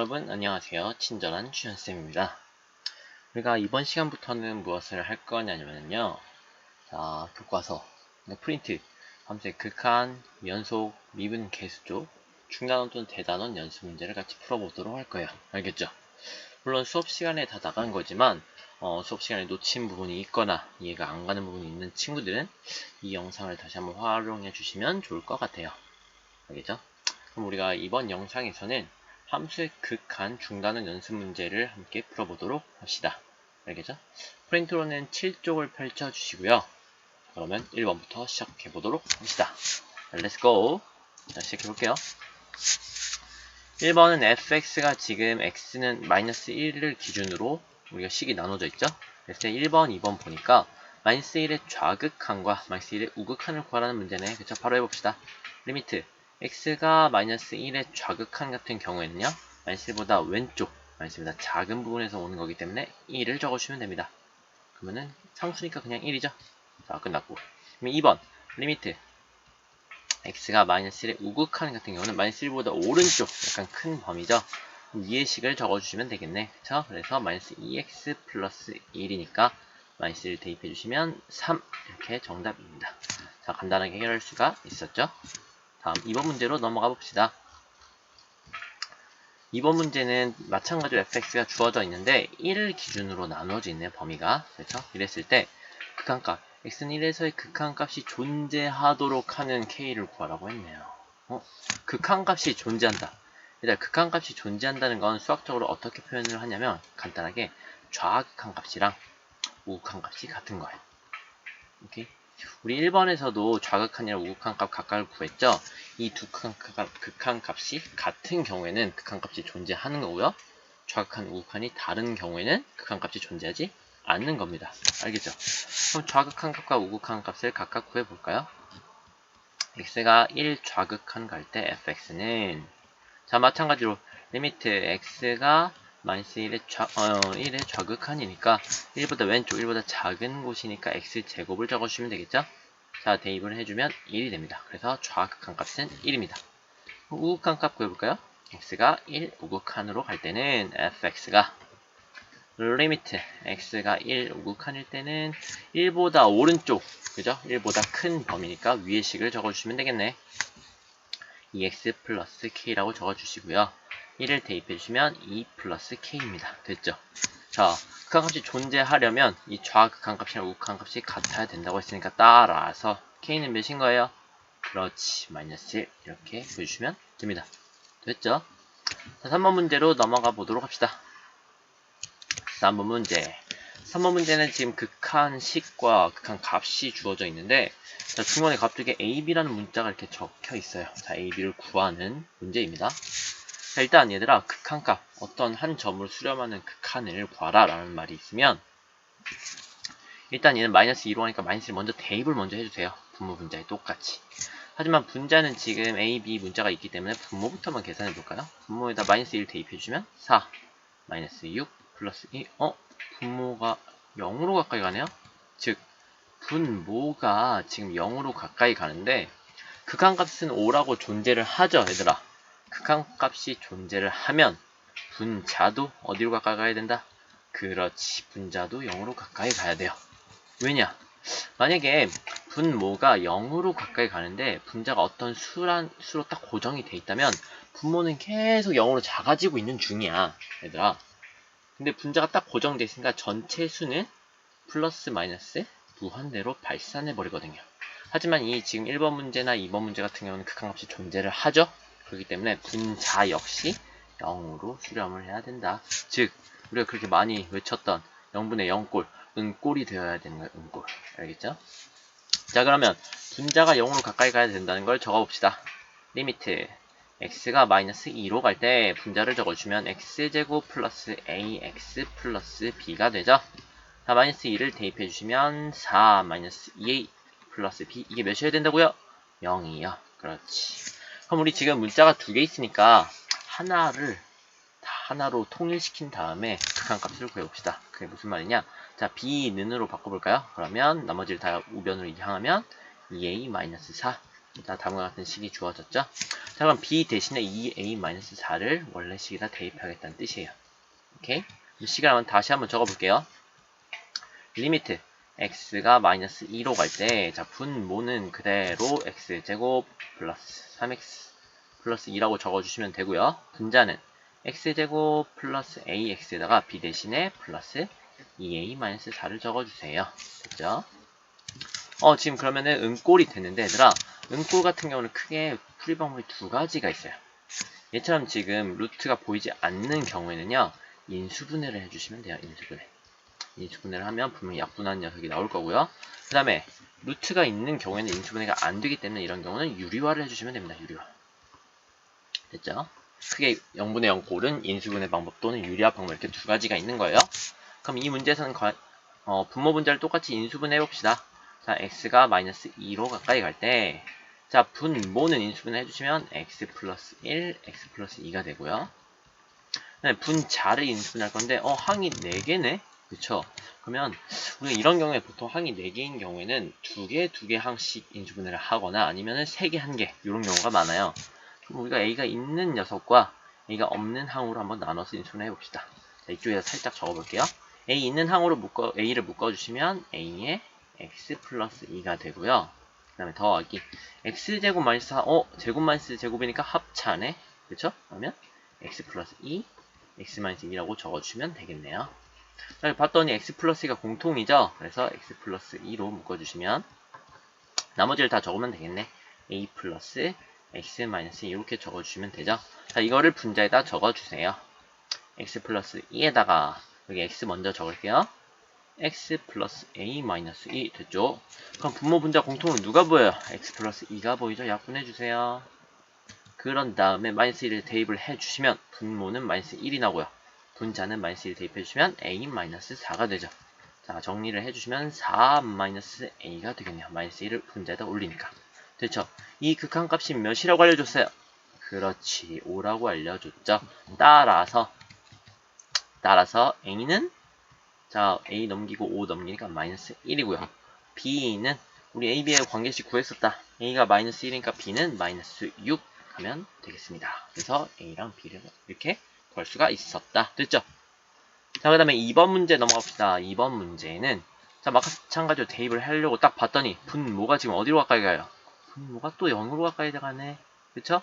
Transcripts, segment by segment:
여러분 안녕하세요. 친절한 주현쌤입니다. 우리가 이번 시간부터는 무엇을 할 거냐면요. 자, 교과서, 프린트, 함수의 극한, 연속, 미분, 개수 쪽, 중단원 또는 대단원 연습 문제를 같이 풀어보도록 할 거예요. 알겠죠? 물론 수업 시간에 다 나간 거지만 수업 시간에 놓친 부분이 있거나 이해가 안 가는 부분이 있는 친구들은 이 영상을 다시 한번 활용해 주시면 좋을 것 같아요. 알겠죠? 그럼 우리가 이번 영상에서는 함수의 극한 중단원 연습 문제를 함께 풀어보도록 합시다. 알겠죠? 프린트로는 7쪽을 펼쳐주시고요. 그러면 1번부터 시작해보도록 합시다. Let's go! 자, 시작해볼게요. 1번은 fx가 지금 x는 마이너스 1을 기준으로 우리가 식이 나눠져 있죠? 그래서 1번, 2번 보니까 마이너스 1의 좌극한과 마이너스 1의 우극한을 구하라는 문제네. 그쵸? 바로 해봅시다. 리미트 x가 마이너스 1의 좌극한 같은 경우에는요. 마이너스 1보다 왼쪽, 마이너스 1보다 작은 부분에서 오는 거기 때문에 1을 적어주시면 됩니다. 그러면은 상수니까 그냥 1이죠. 자, 끝났고. 그럼 2번 리미트 x가 마이너스 1의 우극한 같은 경우는 마이너스 1보다 오른쪽 약간 큰 범위죠. 위의 식을 적어주시면 되겠네. 그쵸? 그래서 마이너스 2x 플러스 1이니까 마이너스 1 대입해주시면 3 이렇게 정답입니다. 자, 간단하게 해결할 수가 있었죠. 다음 2번 문제로 넘어가 봅시다. 2번 문제는 마찬가지로 fx가 주어져 있는데 1을 기준으로 나누어져 있네요. 범위가. 그렇죠? 이랬을 때 극한값 x는 1에서의 극한값이 존재하도록 하는 k를 구하라고 했네요. 극한값이 존재한다. 일단 극한값이 존재한다는 건 수학적으로 어떻게 표현을 하냐면 간단하게 좌극한값이랑 우극한값이 같은 거예요. 오케이? 우리 1번에서도 좌극한이랑 우극한값 각각을 구했죠? 이 두 극한값이 같은 경우에는 극한값이 존재하는 거고요. 좌극한, 우극한이 다른 경우에는 극한값이 존재하지 않는 겁니다. 알겠죠? 그럼 좌극한값과 우극한값을 각각 구해볼까요? x가 1 좌극한 갈 때 fx는 자 마찬가지로 리미트 x가 마이너스 1의 좌극한이니까 1보다 왼쪽, 1보다 작은 곳이니까 x제곱을 적어주시면 되겠죠? 자, 대입을 해주면 1이 됩니다. 그래서 좌극한 값은 1입니다. 우극한 값 구해볼까요? x가 1 우극한으로 갈 때는 fx가 리미트 x가 1 우극한일 때는 1보다 오른쪽, 그죠? 1보다 큰 범위니까 위의 식을 적어주시면 되겠네. 2x 플러스 k라고 적어주시고요. 1을 대입해주시면 2 플러스 k입니다. 됐죠? 자, 극한값이 존재하려면 이 좌극한값이랑 우극한값이 같아야 된다고 했으니까 따라서 k는 몇인 거예요? 그렇지, 마이너스 1 이렇게 보여주시면 됩니다. 됐죠? 자, 3번 문제로 넘어가 보도록 합시다. 3번 문제. 3번 문제는 지금 극한식과 극한값이 주어져 있는데 자, 중간에 갑자기 AB라는 문자가 이렇게 적혀 있어요. 자, AB를 구하는 문제입니다. 자, 일단 얘들아 극한값 어떤 한 점을 수렴하는 극한을 구하라 라는 말이 있으면 일단 얘는 마이너스 2로 하니까 마이너스를 먼저 대입을 먼저 해주세요. 분모 분자에 똑같이. 하지만 분자는 지금 A, B 문자가 있기 때문에 분모부터만 계산해 볼까요? 분모에다 마이너스 1 대입해주시면 4 마이너스 6 플러스 2 분모가 0으로 가까이 가네요? 즉 분모가 지금 0으로 가까이 가는데 극한값은 5라고 존재를 하죠, 얘들아. 극한값이 존재를 하면 분자도 어디로 가까이 가야 된다? 그렇지, 분자도 0으로 가까이 가야 돼요. 왜냐? 만약에 분모가 0으로 가까이 가는데 분자가 어떤 수로 딱 고정이 돼 있다면 분모는 계속 0으로 작아지고 있는 중이야, 얘들아. 근데 분자가 딱 고정돼 있으니까 전체 수는 플러스 마이너스 무한대로 발산해 버리거든요. 하지만 이 지금 1번 문제나 2번 문제 같은 경우는 극한값이 존재를 하죠. 그렇기 때문에 분자 역시 0으로 수렴을 해야 된다. 즉 우리가 그렇게 많이 외쳤던 0분의 0꼴, 은꼴이 되어야 되는 거예요. 은꼴. 알겠죠? 자, 그러면 분자가 0으로 가까이 가야 된다는 걸 적어봅시다. 리미트 x가 마이너스 2로 갈 때 분자를 적어주면 x제곱 플러스 ax 플러스 b가 되죠. 자, 마이너스 2를 대입해주시면 4 마이너스 2a 플러스 b 이게 몇이어야 된다고요? 0이요. 그렇지. 그럼 우리 지금 문자가 두 개 있으니까 하나를 다 하나로 통일시킨 다음에 극한값을 구해봅시다. 그게 무슨 말이냐? 자, b는으로 바꿔볼까요? 그러면 나머지를 다 우변으로 이항하면 2a-4 자, 다음과 같은 식이 주어졌죠? 자, 그럼 b 대신에 2a-4를 원래 식에다 대입하겠다는 뜻이에요. 오케이? 이 식을 다시 한번 적어볼게요. 리미트 x가 마이너스 2로 갈 때, 자, 분모는 그대로 x제곱 플러스 3x 플러스 2라고 적어주시면 되고요. 분자는 x제곱 플러스 ax에다가 b 대신에 플러스 2a-4를 적어주세요. 됐죠? 지금 그러면은 은꼴이 됐는데, 얘들아, 은꼴 같은 경우는 크게 풀이 방법이 두 가지가 있어요. 얘처럼 지금 루트가 보이지 않는 경우에는요, 인수분해를 해주시면 돼요. 인수분해를 하면 분명히 약분한 녀석이 나올 거고요. 그 다음에 루트가 있는 경우에는 인수분해가 안 되기 때문에 이런 경우는 유리화를 해주시면 됩니다. 유리화. 됐죠? 크게 0분의 0 꼴은 인수분해 방법 또는 유리화 방법 이렇게 두 가지가 있는 거예요. 그럼 이 문제에서는 분모 분자를 똑같이 인수분해 해봅시다. 자, x가 마이너스 2로 가까이 갈 때, 자, 분모는 인수분해 해주시면 x 플러스 1, x 플러스 2가 되고요. 네, 분자를 인수분해 할 건데, 항이 4개네? 그쵸? 그러면, 우리가 이런 경우에 보통 항이 4개인 경우에는 2개 항씩 인수분해를 하거나 아니면은 3개, 1개, 이런 경우가 많아요. 그럼 우리가 a가 있는 녀석과 a가 없는 항으로 한번 나눠서 인수분해 해봅시다. 자, 이쪽에다 살짝 적어볼게요. a 있는 항으로 a를 묶어주시면 a에 x 플러스 2가 되고요. 그 다음에 더하기 x제곱 마이너스 4, 제곱 마이너스 제곱이니까 합차네. 그쵸? 그러면 x 플러스 2, x 마이너스 2라고 적어주시면 되겠네요. 자, 봤더니 x 플러스 2가 공통이죠? 그래서 x 플러스 2로 묶어주시면 나머지를 다 적으면 되겠네. a 플러스 x 마이너스 2 이렇게 적어주시면 되죠? 자, 이거를 분자에다 적어주세요. x 플러스 2에다가 여기 x 먼저 적을게요. x 플러스 a 마이너스 2 됐죠? 그럼 분모 분자 공통은 누가 보여요? x 플러스 2가 보이죠? 약분해주세요. 그런 다음에 마이너스 1을 대입을 해주시면 분모는 마이너스 1이 나고요. 분자는 마이너스 1을 대입해주시면 a 마이너스 4가 되죠. 자, 정리를 해주시면 4 마이너스 a가 되겠네요. 마이너스 1을 분자에다 올리니까. 됐죠? 이 극한값이 몇이라고 알려줬어요? 그렇지, 5라고 알려줬죠. 따라서 a는 자, a 넘기고 5 넘기니까 마이너스 1이고요. b는 우리 a, b의 관계식 구했었다. a가 마이너스 1이니까 b는 마이너스 6 하면 되겠습니다. 그래서 a랑 b를 이렇게 구할 수가 있었다. 됐죠? 자, 그 다음에 2번 문제 넘어갑시다. 2번 문제는 자, 마찬가지로 대입을 하려고 딱 봤더니 분모가 지금 어디로 가까이 가요? 분모가 또 0으로 가까이 가네. 그쵸?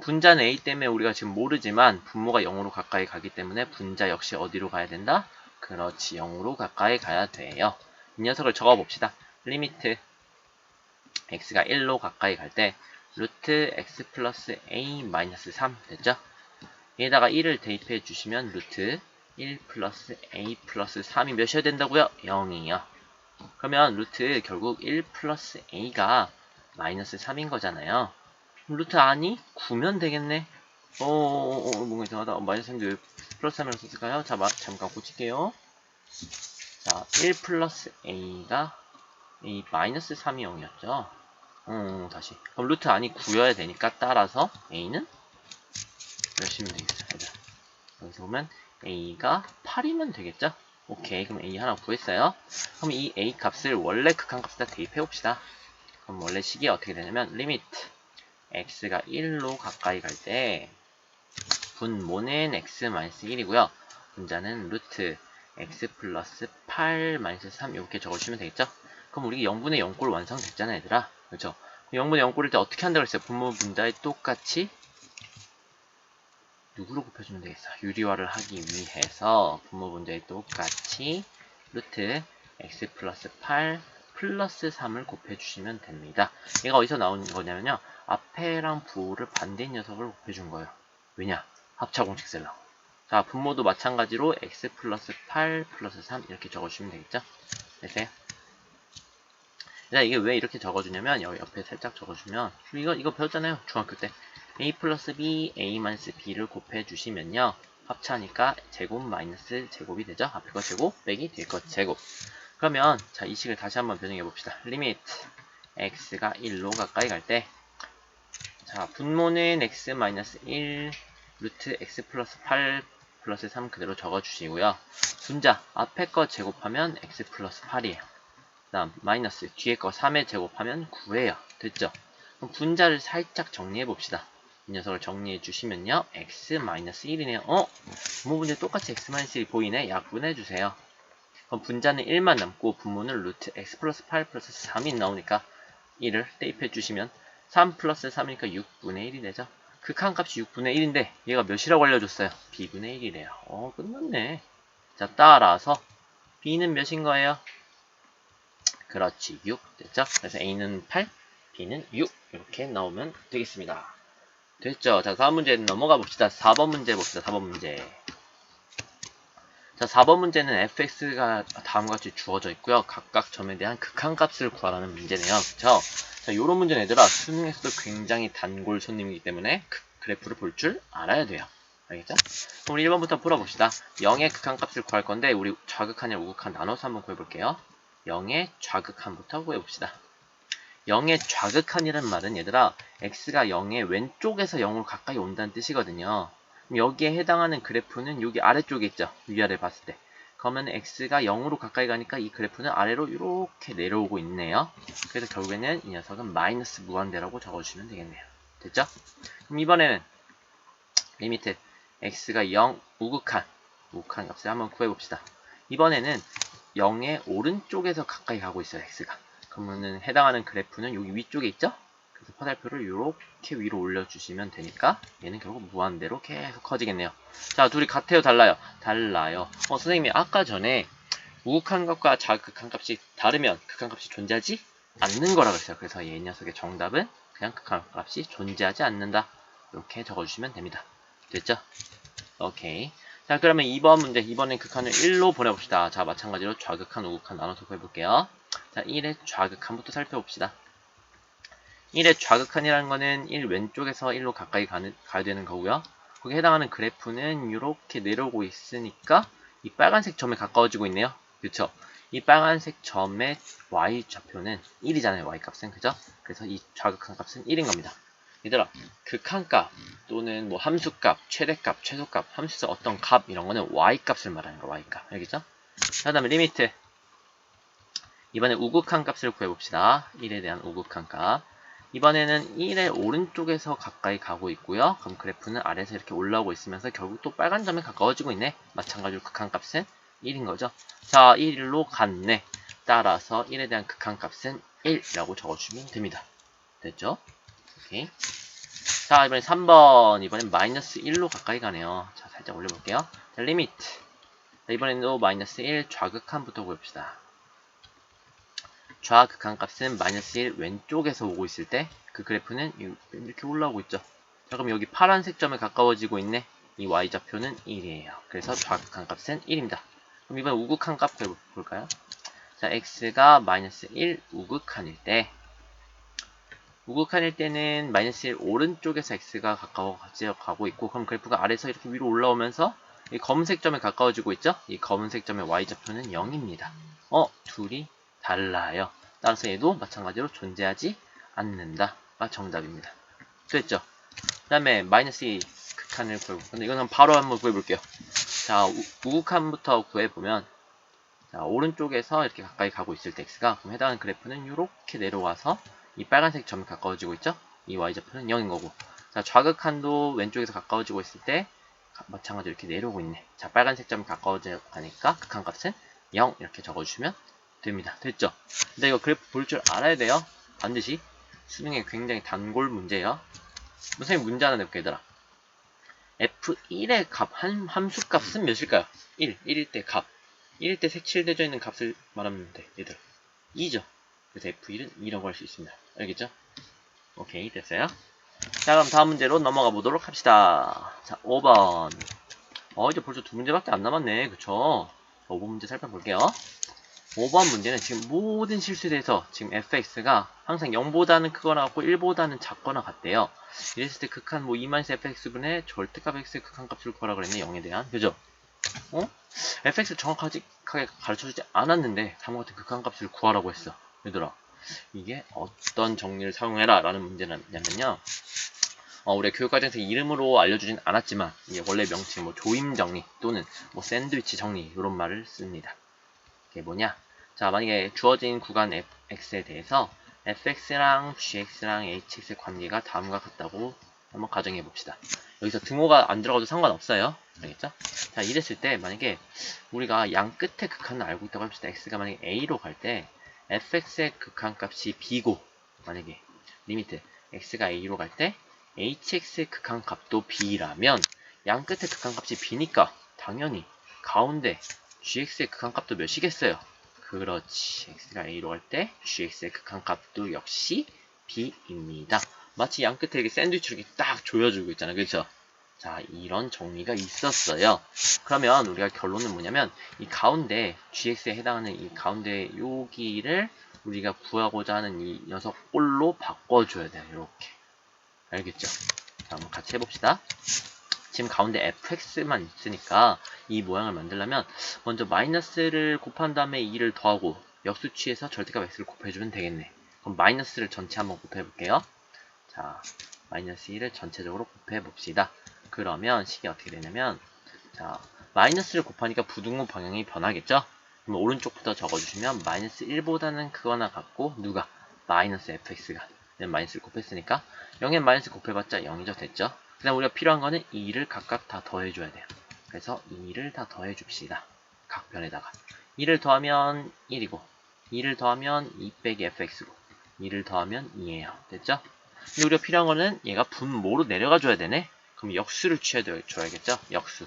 분자는 a 때문에 우리가 지금 모르지만 분모가 0으로 가까이 가기 때문에 분자 역시 어디로 가야 된다? 그렇지, 0으로 가까이 가야 돼요. 이 녀석을 적어봅시다. 리미트 x가 1로 가까이 갈 때 루트 x 플러스 a 마이너스 3 됐죠? 여기다가 1을 대입해 주시면 루트 1 플러스 a 플러스 3이 몇이어야 된다고요? 0이요. 그러면 루트 결국 1 플러스 a가 마이너스 3인 거잖아요. 루트 아니? 9면 되겠네. 뭔가 이상하다. 마이너스 3인데 왜 플러스 3이라고 썼을까요? 자, 잠깐 고칠게요. 자, 1 플러스 a가 a 마이너스 3이 0이었죠. 다시. 그럼 루트 아니 9여야 되니까 따라서 a는 몇이면 되겠어요? 여기서 보면 a가 8이면 되겠죠? 오케이, 그럼 a 하나 구했어요. 그럼 이 a 값을 원래 극한값에다 대입해 봅시다. 그럼 원래 식이 어떻게 되냐면 리미트 x가 1로 가까이 갈 때 분모는 x-1이고요. 분자는 루트 x 플러스 8-3 이렇게 적어주시면 되겠죠? 그럼 우리 0분의 0꼴 완성됐잖아, 얘들아. 그렇죠? 0분의 0꼴일 때 어떻게 한다고 했어요? 분모 분자에 똑같이 누구로 곱해주면 되겠어? 유리화를 하기 위해서 분모 분자에 똑같이 루트 x 플러스 8 플러스 3을 곱해주시면 됩니다. 얘가 어디서 나온 거냐면요. 앞에랑 부호를 반대인 녀석을 곱해준 거예요. 왜냐? 합차 공식 쓰려고. 자, 분모도 마찬가지로 x 플러스 8 플러스 3 이렇게 적어주시면 되겠죠? 됐어요? 이게 왜 이렇게 적어주냐면 여기 옆에 살짝 적어주면 이거 배웠잖아요. 중학교 때. a 플러스 b, a 마이너스 b를 곱해주시면요. 합차니까 제곱 마이너스 제곱이 되죠. 앞에 거 제곱 빼기 뒤에 거 제곱. 그러면 자, 이 식을 다시 한번 변형해 봅시다. 리미트 x가 1로 가까이 갈 때 자, 분모는 x 마이너스 1 루트 x 플러스 8 플러스 3 그대로 적어주시고요. 분자 앞에 거 제곱하면 x 플러스 8이에요. 다음 마이너스 뒤에 거 3의 제곱하면 9예요. 됐죠? 그럼 분자를 살짝 정리해 봅시다. 이 녀석을 정리해 주시면요. x-1이네요. 분모분제 똑같이 x-1 보이네? 약분해 주세요. 그럼 분자는 1만 남고 분모는 루트 x 플러스 8 플러스 3이 나오니까 1을 대입해 주시면 3 플러스 3이니까 6분의 1이 되죠. 극한값이 6분의 1인데 얘가 몇이라고 알려줬어요? b분의 1이래요. 끝났네. 자, 따라서 b는 몇인 거예요? 그렇지, 6 됐죠? 그래서 a는 8, b는 6 이렇게 나오면 되겠습니다. 됐죠? 자, 다음 문제 넘어가 봅시다. 4번 문제 봅시다. 4번 문제. 자, 4번 문제는 fx가 다음과 같이 주어져 있고요. 각각 점에 대한 극한값을 구하라는 문제네요. 그쵸? 자, 요런 문제는 얘들아 수능에서도 굉장히 단골 손님이기 때문에 그래프를 볼 줄 알아야 돼요. 알겠죠? 그럼 우리 1번부터 풀어봅시다. 0의 극한값을 구할 건데 우리 좌극한이랑 우극한 나눠서 한번 구해볼게요. 0의 좌극한부터 구해봅시다. 0의 좌극한이란 말은 얘들아 x가 0의 왼쪽에서 0으로 가까이 온다는 뜻이거든요. 그럼 여기에 해당하는 그래프는 여기 아래쪽에 있죠. 위아래 봤을 때. 그러면 x가 0으로 가까이 가니까 이 그래프는 아래로 이렇게 내려오고 있네요. 그래서 결국에는 이 녀석은 마이너스 무한대라고 적어주시면 되겠네요. 됐죠? 그럼 이번에는 리미트 x가 0 우극한 값을 한번 구해봅시다. 이번에는 0의 오른쪽에서 가까이 가고 있어요. x가. 그러면은 해당하는 그래프는 여기 위쪽에 있죠? 그래서 화살표를 이렇게 위로 올려주시면 되니까 얘는 결국 무한대로 계속 커지겠네요. 자, 둘이 같아요? 달라요? 달라요. 선생님이 아까 전에 우극한 값과 좌극한 값이 다르면 극한값이 존재하지 않는 거라고 했어요. 그래서 이 녀석의 정답은 그냥 극한값이 존재하지 않는다. 이렇게 적어주시면 됩니다. 됐죠? 오케이. 자, 그러면 2번 문제. 이번엔 극한을 1로 보내봅시다. 자, 마찬가지로 좌극한, 우극한 나눠서 구해볼게요. 자, 1의 좌극한부터 살펴봅시다. 1의 좌극한이라는 거는 1 왼쪽에서 1로 가까이 가야 되는 거고요. 거기에 해당하는 그래프는 이렇게 내려오고 있으니까 이 빨간색 점에 가까워지고 있네요. 그쵸? 이 빨간색 점의 y좌표는 1이잖아요. y값은. 그죠? 그래서 이 좌극한 값은 1인 겁니다. 얘들아, 극한값 또는 뭐 함수값, 최대값, 최소값, 함수에서 어떤 값 이런 거는 y값을 말하는 거야. y값. 알겠죠? 그 다음에 리미트. 이번에 우극한 값을 구해봅시다. 1에 대한 우극한 값. 이번에는 1의 오른쪽에서 가까이 가고 있고요. 그럼 그래프는 아래에서 이렇게 올라오고 있으면서 결국 또 빨간 점에 가까워지고 있네. 마찬가지로 극한값은 1인 거죠. 자, 1로 갔네. 따라서 1에 대한 극한값은 1이라고 적어주면 됩니다. 됐죠? 오케이. 자, 이번엔 3번. 이번엔 마이너스 1로 가까이 가네요. 자, 살짝 올려볼게요. 자, 리미트. 자, 이번에도 마이너스 1 좌극한부터 구합시다. 좌극한값은 마이너스 1 왼쪽에서 오고 있을 때 그 그래프는 이렇게 올라오고 있죠. 자, 그럼 여기 파란색 점에 가까워지고 있네. 이 y좌표는 1이에요. 그래서 좌극한값은 1입니다. 그럼 이번 우극한값 볼까요? 자, x가 마이너스 1 우극한일 때는 마이너스 1 오른쪽에서 x가 가고 있고 그럼 그래프가 아래에서 이렇게 위로 올라오면서 이 검은색 점에 가까워지고 있죠? 이 검은색 점의 y좌표는 0입니다. 둘이 달라요. 따라서 얘도 마찬가지로 존재하지 않는다가 정답입니다. 됐죠? 그 다음에 마이너스 2 극한을 구해볼게요. 근데 이건 바로 한번 구해볼게요. 자, 우극한부터 구해보면 자, 오른쪽에서 이렇게 가까이 가고 있을 때 x가 그럼 해당하는 그래프는 이렇게 내려와서 이 빨간색 점이 가까워지고 있죠? 이 y좌표는 0인 거고 자, 좌극한도 왼쪽에서 가까워지고 있을 때 마찬가지로 이렇게 내려오고 있네. 자, 빨간색 점이 가까워져 가니까 극한값은 0 이렇게 적어주시면 됩니다. 됐죠? 근데 이거 그래프 볼 줄 알아야 돼요. 반드시 수능에 굉장히 단골 문제예요. 선생님 문제 하나 내볼게요, 얘들아. f1의 값, 함수값은 몇일까요? 1일 때 값. 1일 때 색칠되어 있는 값을 말하면 돼, 얘들. 2죠. 그래서 f1은 2라고 할 수 있습니다. 알겠죠? 오케이, 됐어요. 자, 그럼 다음 문제로 넘어가 보도록 합시다. 자, 5번. 이제 벌써 두 문제밖에 안 남았네. 그쵸? 5번 문제 살펴볼게요. 5번 문제는 지금 모든 실수에 대해서 지금 fx가 항상 0보다는 크거나 같고 1보다는 작거나 같대요. 이랬을 때 극한 뭐 2-fx분의 절대값 x의 극한값을 구하라 그랬네. 0에 대한. 그죠? fx 정확하게 가르쳐주지 않았는데 다음과 같은 극한값을 구하라고 했어. 얘들아, 이게 어떤 정리를 사용해라 라는 문제냐면요. 우리 교육과정에서 이름으로 알려주진 않았지만 이게 원래 명칭 뭐 조임 정리 또는 뭐 샌드위치 정리 이런 말을 씁니다. 이게 뭐냐? 자, 만약에 주어진 구간 x에 대해서 fx랑 gx랑 hx의 관계가 다음과 같다고 한번 가정해 봅시다. 여기서 등호가 안 들어가도 상관없어요. 알겠죠? 자, 이랬을 때 만약에 우리가 양 끝에 극한을 알고 있다고 합시다. x가 만약에 a로 갈 때 fx의 극한값이 b고, 만약에 리미트 x가 a로 갈 때 hx의 극한값도 b라면 양 끝에 극한값이 b니까 당연히 가운데 gx의 극한값도 몇이겠어요? 그렇지. x가 a로 갈 때 gx의 극한값도 역시 b입니다. 마치 양 끝에 이렇게 샌드위치를 이렇게 딱 조여주고 있잖아요. 그렇죠? 자, 이런 정리가 있었어요. 그러면 우리가 결론은 뭐냐면 이 가운데 gx에 해당하는 이 가운데 여기를 우리가 구하고자 하는 이 녀석 꼴로 바꿔줘야 돼요. 이렇게. 알겠죠? 자, 한번 같이 해봅시다. 지금 가운데 fx만 있으니까 이 모양을 만들려면 먼저 마이너스를 곱한 다음에 2를 더하고 역수 취해서 절대값 x를 곱해주면 되겠네. 그럼 마이너스를 전체 한번 곱해볼게요. 자, 마이너스 1을 전체적으로 곱해봅시다. 그러면 식이 어떻게 되냐면, 자, 마이너스를 곱하니까 부등호 방향이 변하겠죠? 그럼 오른쪽부터 적어주시면 마이너스 1보다는 크거나 같고, 누가? 마이너스 fx가. 마이너스를 곱했으니까 0에 마이너스 곱해봤자 0이죠. 됐죠? 그 다음 우리가 필요한 거는 2를 각각 다 더해줘야 돼요. 그래서 2를 다 더해줍시다. 각 변에다가 2를 더하면 1이고 2를 더하면 2 빼기 fx고 2를 더하면 2예요. 됐죠? 근데 우리가 필요한 거는 얘가 분모로 내려가 줘야 되네. 그럼 역수를 취해줘야겠죠? 역수.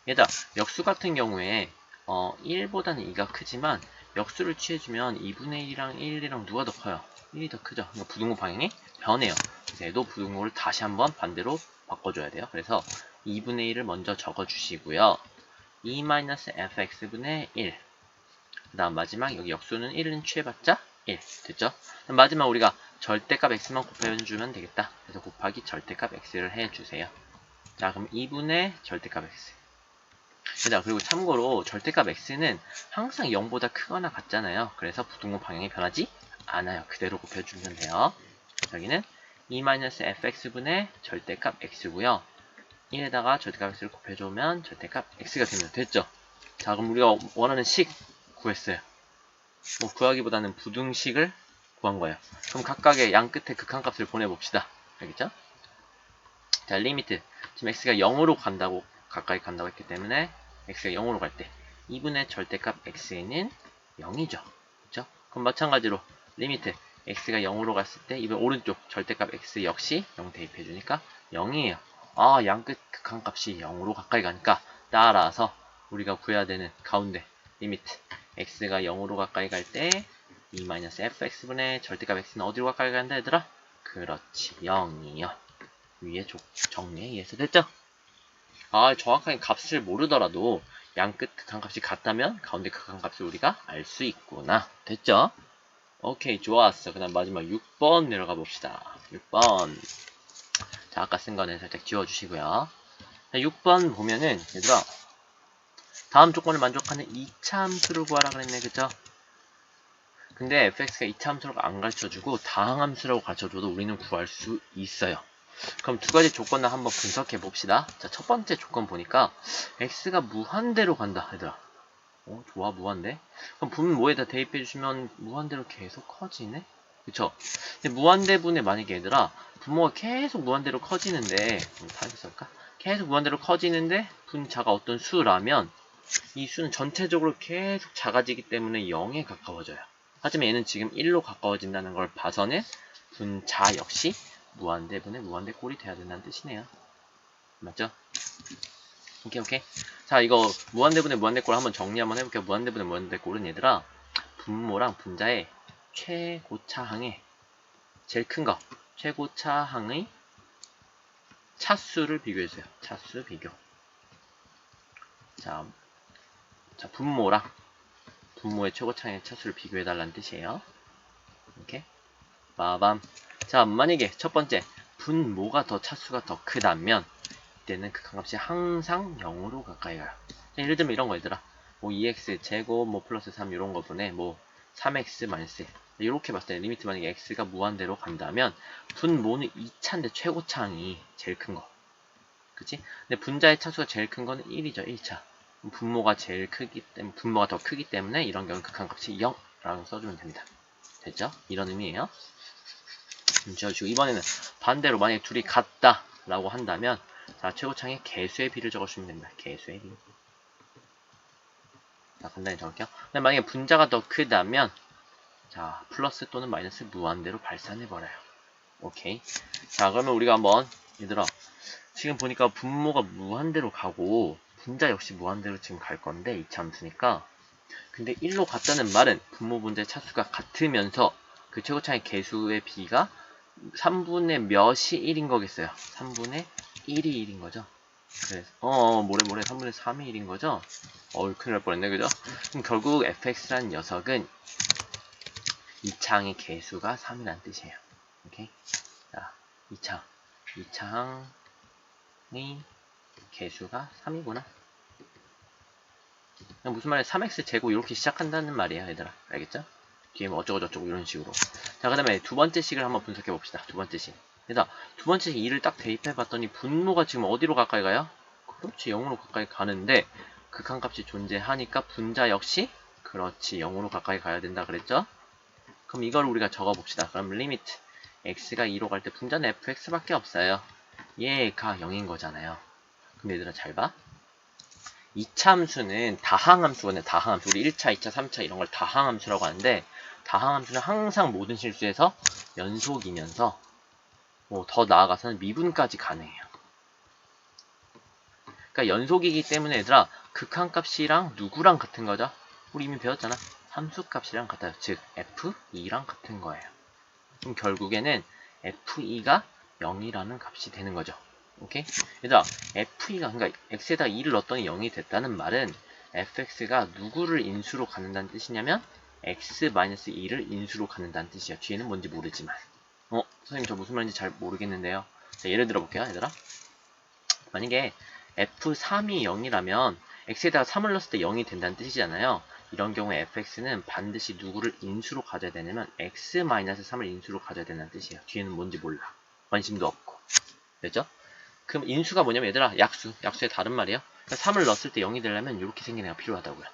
얘다 역수 같은 경우에 1보다는 2가 크지만 역수를 취해주면 2분의 1이랑 1이랑 누가 더 커요? 1이 더 크죠? 그러니까 부등호 방향이 변해요. 그래서 얘도 부등호를 다시 한번 반대로 바꿔줘야 돼요. 그래서 2분의 1을 먼저 적어주시고요. 2-fx분의 1. 그 다음 마지막 여기 역수는 1은 취해봤자 1. 됐죠? 마지막 우리가 절대값 x만 곱해주면 되겠다. 그래서 곱하기 절대값 x를 해주세요. 자, 그럼 2분의 절대값 x. 그리고 참고로 절대값 x는 항상 0보다 크거나 같잖아요. 그래서 부등호 방향이 변하지 않아요. 그대로 곱해주면 돼요. 여기는 2-fx분의 절대값 x고요. 1에다가 절대값 x를 곱해주면 절대값 x가 됩니다. 됐죠? 자, 그럼 우리가 원하는 식 구했어요. 뭐 구하기보다는 부등식을 구한 거예요. 그럼 각각의 양 끝에 극한값을 보내봅시다. 알겠죠? 자, 리미트. 지금 x가 0으로 가까이 간다고 했기 때문에 x가 0으로 갈 때 2분의 절대값 x는 0이죠. 그렇죠? 그럼 마찬가지로 리미트 x가 0으로 갔을 때 이번 오른쪽 절대값 x 역시 0 대입해주니까 0이에요. 아, 양 끝 극한값이 0으로 가까이 가니까 따라서 우리가 구해야 되는 가운데 리미트 x가 0으로 가까이 갈 때 2-fx분의 절대값 x는 어디로 가까이 간다 얘들아? 그렇지, 0이요. 위에 정리에 의해서 됐죠? 아, 정확하게 값을 모르더라도 양 끝 극한값이 같다면 가운데 극한값을 우리가 알 수 있구나. 됐죠? 오케이, 좋았어. 그 다음 마지막 6번 내려가 봅시다. 6번. 자, 아까 쓴 거는 살짝 지워주시고요. 자, 6번 보면은 얘들아, 다음 조건을 만족하는 2차 함수를 구하라 그랬네. 그쵸? 근데 fx가 2차 함수라고 안 가르쳐주고 다항함수라고 가르쳐줘도 우리는 구할 수 있어요. 그럼 두 가지 조건을 한번 분석해 봅시다. 자, 첫 번째 조건 보니까 x가 무한대로 간다, 얘들아. 좋아, 무한대. 그럼 분모에다 대입해 주시면 무한대로 계속 커지네? 그쵸? 근데 무한대분에 만약에 얘들아, 분모가 계속 무한대로 커지는데, 다시 쓸까? 계속 무한대로 커지는데 분자가 어떤 수라면 이 수는 전체적으로 계속 작아지기 때문에 0에 가까워져요. 하지만 얘는 지금 1로 가까워진다는 걸 봐서는 분자 역시 무한대분의 무한대 꼴이 돼야 된다는 뜻이네요. 맞죠? 오케이. 자, 이거 무한대분의 무한대 꼴 한번 정리 한번 해볼게요. 무한대분의 무한대 꼴은 얘들아, 분모랑 분자의 최고차항의 제일 큰 거, 최고차항의 차수를 비교해주세요. 차수 비교. 자, 분모랑 분모의 최고차항의 차수를 비교해달라는 뜻이에요. 이렇게 빠밤. 자, 만약에 첫 번째 분모가 더 차수가 더 크다면 이때는 극한값이 항상 0으로 가까이 가요. 자, 예를 들면 이런 거 얘들아, 뭐 2x 제곱 뭐 플러스 3 이런 거 보네. 뭐 3x 마이너스 1 이렇게 봤을 때 리미트 만약에 x가 무한대로 간다면 분모는 2차인데 최고차항이 제일 큰 거, 그치? 근데 분자의 차수가 제일 큰 거는 1이죠. 1차. 분모가 분모가 더 크기 때문에 이런 경우 극한값이 0라고 써주면 됩니다. 됐죠? 이런 의미예요. 지워주고 이번에는 반대로 만약에 둘이 같다 라고 한다면 자 최고창에 개수의 비를 적어주시면 됩니다. 개수의 비. 자 간단히 적을게요. 근데 만약에 분자가 더 크다면 자 플러스 또는 마이너스 무한대로 발산해버려요. 오케이. 자 그러면 우리가 한번 얘들아 지금 보니까 분모가 무한대로 가고 분자 역시 무한대로 지금 갈 건데 이차함수니까 근데 1로 갔다는 말은 분모 분자의 차수가 같으면서 그 최고차의 개수의 비가 3분의 몇이 1인 거겠어요. 3분의 1이 1인 거죠. 그래서 모래 3분의 3이 1인 거죠. 큰일 날 뻔했네 그죠? 그럼 결국 fx라는 녀석은 이 창의 개수가 3이라는 뜻이에요. 오케이? 자, 이 창의 개수가 3이구나. 무슨 말이야? 3x 제곱 이렇게 시작한다는 말이에요, 얘들아. 알겠죠? 뒤에 뭐 어쩌고저쩌고 이런 식으로. 자, 그 다음에 두 번째 식을 한번 분석해 봅시다. 두 번째 식. 얘들아, 두 번째 식 2를 딱 대입해 봤더니 분모가 지금 어디로 가까이 가요? 그렇지, 0으로 가까이 가는데 극한값이 존재하니까 분자 역시 그렇지, 0으로 가까이 가야 된다 그랬죠? 그럼 이걸 우리가 적어 봅시다. 그럼 리미트 x가 2로 갈 때 분자는 fx밖에 없어요. 얘가 0인 거잖아요. 근데 얘들아 잘 봐. 2차 함수는 다항함수거든요. 다항함수. 우리 1차, 2차, 3차 이런 걸 다항함수라고 하는데 다항함수는 항상 모든 실수에서 연속이면서 더 나아가서는 미분까지 가능해요. 그러니까 연속이기 때문에 얘들아 극한값이랑 누구랑 같은 거죠? 우리 이미 배웠잖아. 함수값이랑 같아요. 즉 f2랑 같은 거예요. 그럼 결국에는 f2가 0이라는 값이 되는 거죠. 오케이? 얘들아 f2가 그러니까 x에다가 2를 넣었더니 0이 됐다는 말은 fx가 누구를 인수로 갖는다는 뜻이냐면 x-2를 인수로 갖는다는 뜻이야. 뒤에는 뭔지 모르지만 선생님 저 무슨 말인지 잘 모르겠는데요. 자, 예를 들어 볼게요 얘들아. 만약에 f3이 0이라면 x에다가 3을 넣었을 때 0이 된다는 뜻이잖아요. 이런 경우에 fx는 반드시 누구를 인수로 가져야 되냐면 x-3을 인수로 가져야 된다는 뜻이에요. 뒤에는 뭔지 몰라. 관심도 없고. 됐죠? 그럼 인수가 뭐냐면 얘들아 약수의 다른 말이에요. 그러니까 3을 넣었을 때 0이 되려면 이렇게 생긴 애가 필요하다고요.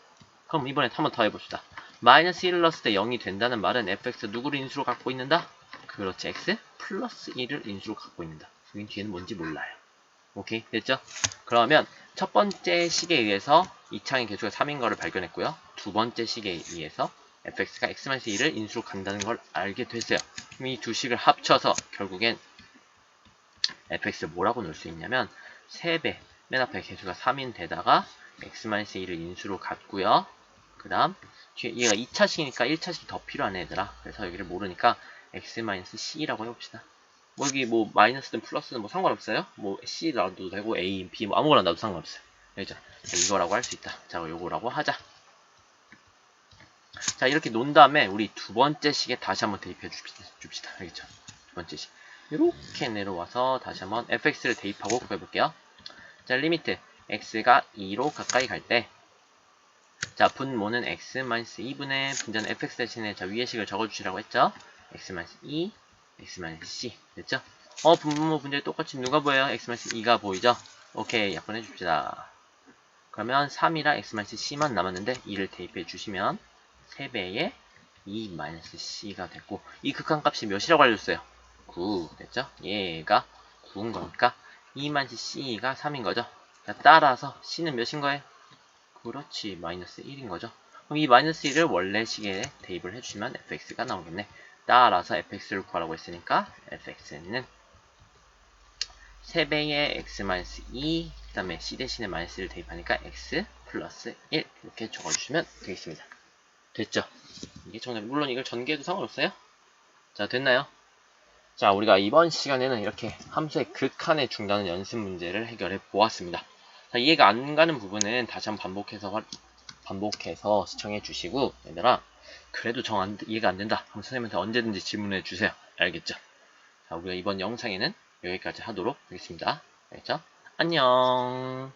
그럼 이번에 한번 더 해봅시다. 마이너스 1을 넣었을 때 0이 된다는 말은 fx 누구를 인수로 갖고 있는다? 그렇지, x 플러스 1을 인수로 갖고 있는다. 여긴 뒤에는 뭔지 몰라요. 오케이, 됐죠? 그러면 첫 번째 식에 의해서 이 창의 개수가 3인 거를 발견했고요. 두 번째 식에 의해서 fx가 x-2를 인수로 간다는 걸 알게 됐어요. 그럼 이 두 식을 합쳐서 결국엔 fx를 뭐라고 넣을 수 있냐면 3배, 맨 앞에 개수가 3인 데다가 x-2를 인수로 갖고요. 그 다음 뒤에 얘가 2차식이니까 1차식이 더 필요한 애들아. 그래서 여기를 모르니까 x-c라고 해봅시다. 여기 마이너스든 플러스든 상관없어요. C 놔도 되고 A, B 아무거나 놔도 상관없어요. 알죠? 이거라고 할 수 있다. 자, 요거라고 하자. 자, 이렇게 놓은 다음에 우리 두 번째 식에 다시 한번 대입해 줍시다. 알겠죠? 두 번째 식. 이렇게 내려와서 다시 한번 fx를 대입하고 구해볼게요. 자, 리미트 x가 2로 가까이 갈 때 자, 분모는 x-2분의 분자는 fx 대신에 자, 위의 식을 적어주시라고 했죠? x-2 x-c 됐죠? 분모 분자에 똑같이 누가 보여요? x-2가 보이죠? 오케이, 약분해 줍시다. 그러면 3이랑 x-c만 남았는데 2를 대입해 주시면 3배의 2-c가 됐고 이 극한값이 몇이라고 알려줬어요? 9 됐죠? 얘가 9인 거니까 2-c가 3인 거죠? 자, 따라서 c는 몇인 거예요? 그렇지, 마이너스 1인 거죠? 그럼 이 마이너스 1을 원래 식에 대입을 해주시면 fx가 나오겠네. 따라서 fx를 구하라고 했으니까 fx는 3배의 x-2 그 다음에 c 대신에 마이너스 1을 대입하니까 x 플러스 1 이렇게 적어주시면 되겠습니다. 됐죠? 이게 정답. 물론 이걸 전개해도 상관없어요. 자, 됐나요? 자, 우리가 이번 시간에는 이렇게 함수의 극한에 중단하는 연습 문제를 해결해 보았습니다. 자, 이해가 안 가는 부분은 다시 한번 반복해서 시청해 주시고 얘들아 그래도 이해가 안 된다. 그럼 선생님한테 언제든지 질문해 주세요. 알겠죠? 자, 우리가 이번 영상에는 여기까지 하도록 하겠습니다. 알겠죠? 안녕.